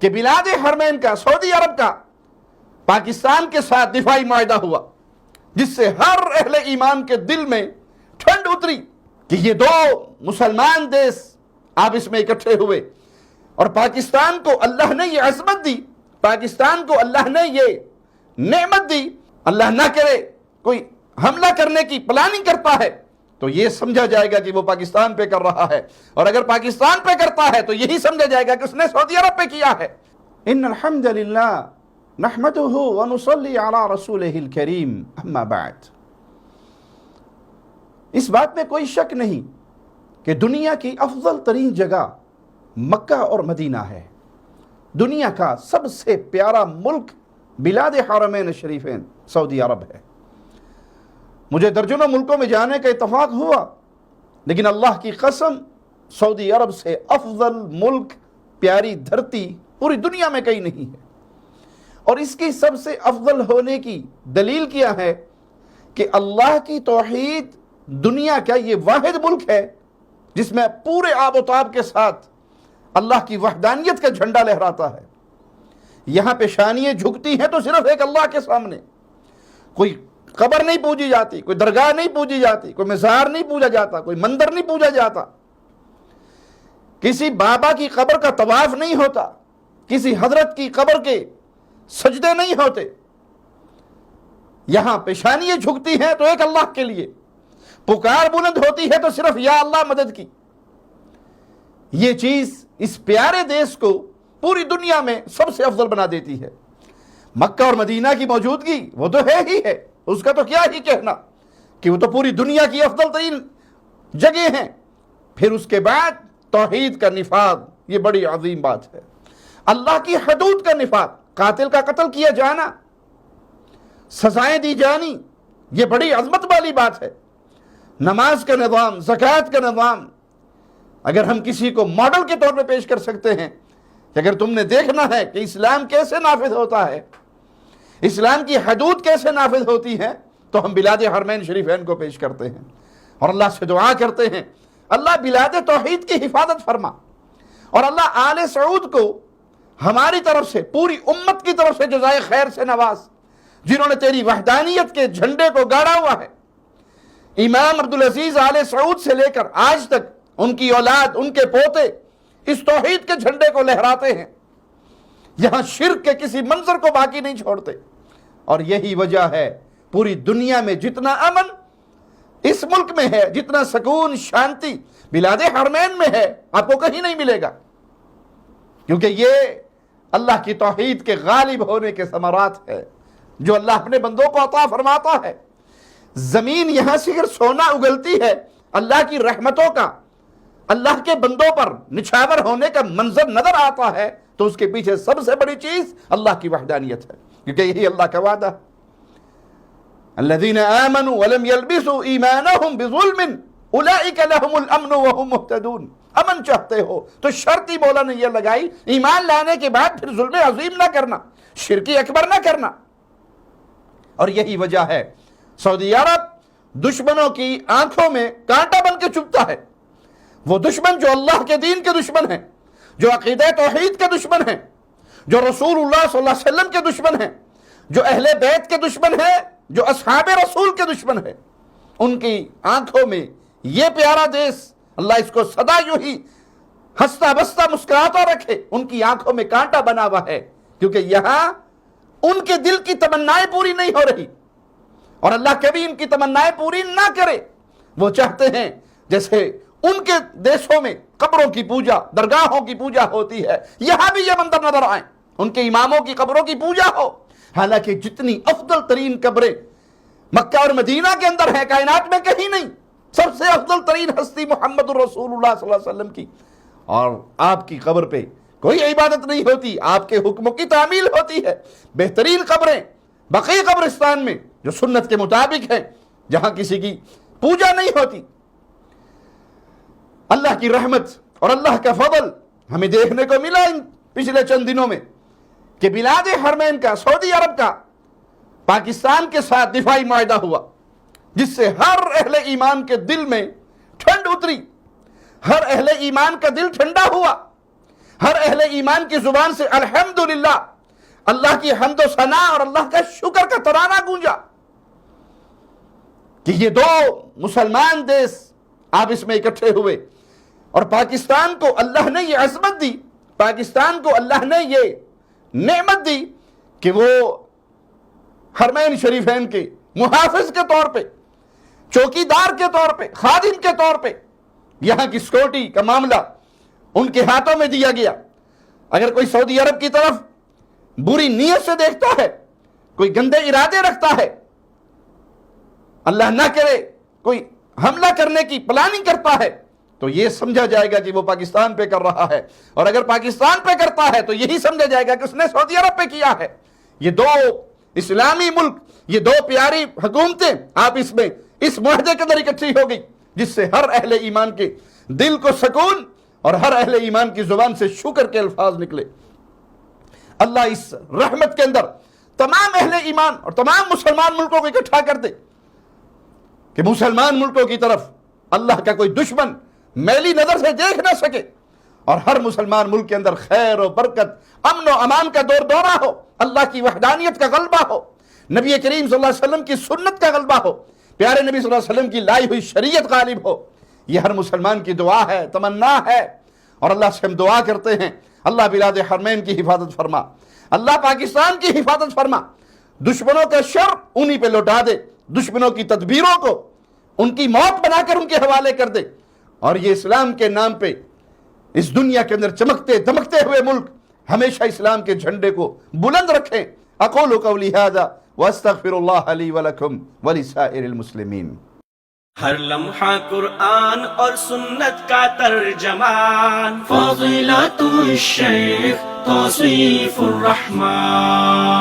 کہ بلاد حرمین کا، سعودی عرب کا پاکستان کے ساتھ دفاعی معاہدہ ہوا، جس سے ہر اہل ایمان کے دل میں ٹھنڈ اتری کہ یہ دو مسلمان دیش آپ اس میں اکٹھے ہوئے، اور پاکستان کو اللہ نے یہ عظمت دی، پاکستان کو اللہ نے یہ نعمت دی۔ اللہ نہ کرے کوئی حملہ کرنے کی پلاننگ کرتا ہے تو یہ سمجھا جائے گا کہ وہ پاکستان پہ کر رہا ہے، اور اگر پاکستان پہ کرتا ہے تو یہی سمجھا جائے گا کہ اس نے سعودی عرب پہ کیا ہے۔ ان الحمد للہ نحمده ونصلی علی رسولہ الکریم، اما بعد۔ اس بات میں کوئی شک نہیں کہ دنیا کی افضل ترین جگہ مکہ اور مدینہ ہے، دنیا کا سب سے پیارا ملک بلاد حرمین شریفین سعودی عرب ہے۔ مجھے درجنوں ملکوں میں جانے کا اتفاق ہوا، لیکن اللہ کی قسم سعودی عرب سے افضل ملک، پیاری دھرتی پوری دنیا میں کہیں نہیں ہے۔ اور اس کی سب سے افضل ہونے کی دلیل کیا ہے کہ اللہ کی توحید دنیا کا یہ واحد ملک ہے جس میں پورے آب و تاب کے ساتھ اللہ کی وحدانیت کا جھنڈا لہراتا ہے۔ یہاں پہ شانیاں جھکتی ہیں تو صرف ایک اللہ کے سامنے، کوئی قبر نہیں پوجی جاتی، کوئی درگاہ نہیں پوجی جاتی، کوئی مزار نہیں پوجا جاتا، کوئی مندر نہیں پوجا جاتا، کسی بابا کی قبر کا طواف نہیں ہوتا، کسی حضرت کی قبر کے سجدے نہیں ہوتے۔ یہاں پیشانیاں جھکتی ہیں تو ایک اللہ کے لیے، پکار بلند ہوتی ہے تو صرف یا اللہ مدد کی۔ یہ چیز اس پیارے دیش کو پوری دنیا میں سب سے افضل بنا دیتی ہے۔ مکہ اور مدینہ کی موجودگی وہ تو ہے ہی ہے، اس کا تو کیا ہی کہنا کہ وہ تو پوری دنیا کی افضل ترین جگہ ہیں۔ پھر اس کے بعد توحید کا نفاذ، یہ بڑی عظیم بات ہے۔ اللہ کی حدود کا نفاذ، قاتل کا قتل کیا جانا، سزائیں دی جانی، یہ بڑی عظمت والی بات ہے۔ نماز کا نظام، زکوٰۃ کا نظام، اگر ہم کسی کو ماڈل کے طور پہ پیش کر سکتے ہیں کہ اگر تم نے دیکھنا ہے کہ اسلام کیسے نافذ ہوتا ہے، اسلام کی حدود کیسے نافذ ہوتی ہیں، تو ہم بلاد حرمین شریفین کو پیش کرتے ہیں اور اللہ سے دعا کرتے ہیں اللہ بلاد توحید کی حفاظت فرما، اور اللہ آل سعود کو ہماری طرف سے، پوری امت کی طرف سے جزائے خیر سے نواز، جنہوں نے تیری وحدانیت کے جھنڈے کو گاڑا ہوا ہے۔ امام عبدالعزیز آل سعود سے لے کر آج تک ان کی اولاد، ان کے پوتے اس توحید کے جھنڈے کو لہراتے ہیں، یہاں شرک کے کسی منظر کو باقی نہیں چھوڑتے۔ اور یہی وجہ ہے پوری دنیا میں جتنا امن اس ملک میں ہے، جتنا سکون شانتی بلاد حرمین میں ہے، آپ کو کہیں نہیں ملے گا، کیونکہ یہ اللہ کی توحید کے غالب ہونے کے ثمرات ہے جو اللہ اپنے بندوں کو عطا فرماتا ہے۔ زمین یہاں سے اگر سونا اگلتی ہے، اللہ کی رحمتوں کا اللہ کے بندوں پر نچھاور ہونے کا منظر نظر آتا ہے، تو اس کے پیچھے سب سے بڑی چیز اللہ کی وحدانیت ہے، کیونکہ یہی اللہ کا وعدہ ہے۔ الذین آمنوا ولم یلبسوا ایمانہم بظلم اولئک لہم الامن وہم مہتدون۔ امن چاہتے ہو تو شرط ہی مولا نے یہ لگائی، ایمان لانے کے بعد پھر ظلم عظیم نہ کرنا، شرک اکبر نہ کرنا۔ اور یہی وجہ ہے سعودی عرب دشمنوں کی آنکھوں میں کانٹا بن کے چبھتا ہے۔ وہ دشمن جو اللہ کے دین کے دشمن ہیں، جو عقیدہ توحید کے دشمن ہیں، جو رسول اللہ صلی اللہ علیہ وسلم کے دشمن ہیں، جو اہل بیت کے دشمن ہیں، جو اصحاب رسول کے دشمن ہیں، ان کی آنکھوں میں یہ پیارا دیس، اللہ اس کو سدا یوں ہی ہنستا بستا مسکراتا رکھے، ان کی آنکھوں میں کانٹا بنا ہوا ہے، کیونکہ یہاں ان کے دل کی تمنائیں پوری نہیں ہو رہی، اور اللہ کبھی ان کی تمنائیں پوری نہ کرے۔ وہ چاہتے ہیں جیسے ان کے دیشوں میں قبروں کی پوجا، درگاہوں کی پوجا ہوتی ہے، یہاں بھی یہ منظر نظر آئیں، ان کے اماموں کی قبروں کی پوجا ہو، حالانکہ جتنی افضل ترین قبریں مکہ اور مدینہ کے اندر ہیں، کائنات میں کہیں نہیں۔ سب سے افضل ترین ہستی محمد الرسول اللہ صلی اللہ علیہ وسلم کی، اور آپ کی قبر پہ کوئی عبادت نہیں ہوتی، آپ کے حکموں کی تعمیل ہوتی ہے۔ بہترین قبریں بقیع قبرستان میں جو سنت کے مطابق ہیں، جہاں کسی کی پوجا نہیں ہوتی۔ اللہ کی رحمت اور اللہ کا فضل ہمیں دیکھنے کو ملا ان پچھلے چند دنوں میں کہ بلاد حرمین کا، سعودی عرب کا پاکستان کے ساتھ دفاعی معاہدہ ہوا، جس سے ہر اہل ایمان کے دل میں ٹھنڈ اتری، ہر اہل ایمان کا دل ٹھنڈا ہوا، ہر اہل ایمان کی زبان سے الحمدللہ، اللہ کی حمد و ثنا اور اللہ کا شکر کا ترانہ گونجا کہ یہ دو مسلمان دیس آپس میں اکٹھے ہوئے، اور پاکستان کو اللہ نے یہ عظمت دی، پاکستان کو اللہ نے یہ نعمت دی کہ وہ حرمین شریفین کے محافظ کے طور پہ، چوکیدار کے طور پہ، خادم کے طور پہ یہاں کی سیکورٹی کا معاملہ ان کے ہاتھوں میں دیا گیا۔ اگر کوئی سعودی عرب کی طرف بری نیت سے دیکھتا ہے، کوئی گندے ارادے رکھتا ہے، اللہ نہ کرے کوئی حملہ کرنے کی پلاننگ کرتا ہے، تو یہ سمجھا جائے گا کہ وہ پاکستان پہ کر رہا ہے، اور اگر پاکستان پہ کرتا ہے تو یہی سمجھا جائے گا کہ اس نے سعودی عرب پہ کیا ہے۔ یہ دو اسلامی ملک، یہ دو پیاری حکومتیں آپس میں اس معاہدے کے اندر اکٹھی ہو گئی، جس سے ہر اہل ایمان کے دل کو سکون اور ہر اہل ایمان کی زبان سے شکر کے الفاظ نکلے۔ اللہ اس رحمت کے اندر تمام اہل ایمان اور تمام مسلمان ملکوں کو اکٹھا کر دے کہ مسلمان ملکوں کی طرف اللہ کا کوئی دشمن میلی نظر سے دیکھ نہ سکے، اور ہر مسلمان ملک کے اندر خیر و برکت، امن و امان کا دور دورہ ہو، اللہ کی وحدانیت کا غلبہ ہو، نبی کریم صلی اللہ علیہ وسلم کی سنت کا غلبہ ہو، پیارے نبی صلی اللہ علیہ وسلم کی لائی ہوئی شریعت غالب ہو۔ یہ ہر مسلمان کی دعا ہے، تمنا ہے، اور اللہ سے ہم دعا کرتے ہیں اللہ بلاد حرمین کی حفاظت فرما، اللہ پاکستان کی حفاظت فرما، دشمنوں کا شر انہی پہ لوٹا دے، دشمنوں کی تدبیروں کو ان کی موت بنا کر ان کے حوالے کر دے، اور یہ اسلام کے نام پہ اس دنیا کے اندر چمکتے دمکتے ہوئے ملک ہمیشہ اسلام کے جھنڈے کو بلند رکھیں۔ اقول قولی ھذا واستغفر اللہ لی ولکم ولسائر المسلمین۔ ہر لمحہ قرآن اور سنت کا ترجمان، فضیلت الشیخ توصیف الرحمان۔